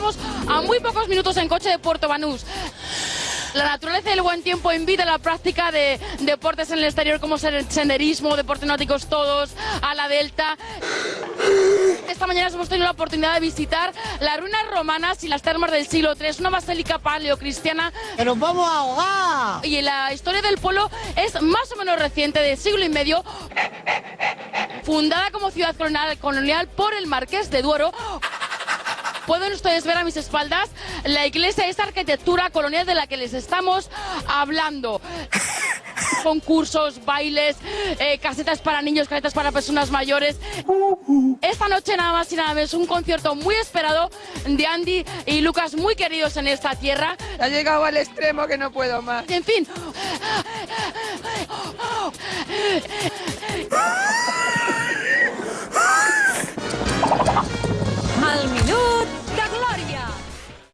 estamos a muy pocos minutos en coche de Puerto Banús. La naturaleza y el buen tiempo invitan a la práctica de deportes en el exterior como senderismo, deportes náuticos todos, a la delta. Esta mañana hemos tenido la oportunidad de visitar las ruinas romanas y las termas del siglo III, una basílica paleocristiana. ¡Que nos vamos a ahogar! Y la historia del pueblo es más o menos reciente, de siglo y medio, fundada como ciudad colonial por el Marqués de Duero. Pueden ustedes ver a mis espaldas la iglesia, esa arquitectura colonial de la que les estamos hablando. Concursos, bailes, casetas para niños, casetas para personas mayores. Esta noche nada más y nada menos un concierto muy esperado de Andy y Lucas, muy queridos en esta tierra. Ha llegado al extremo que no puedo más. En fin.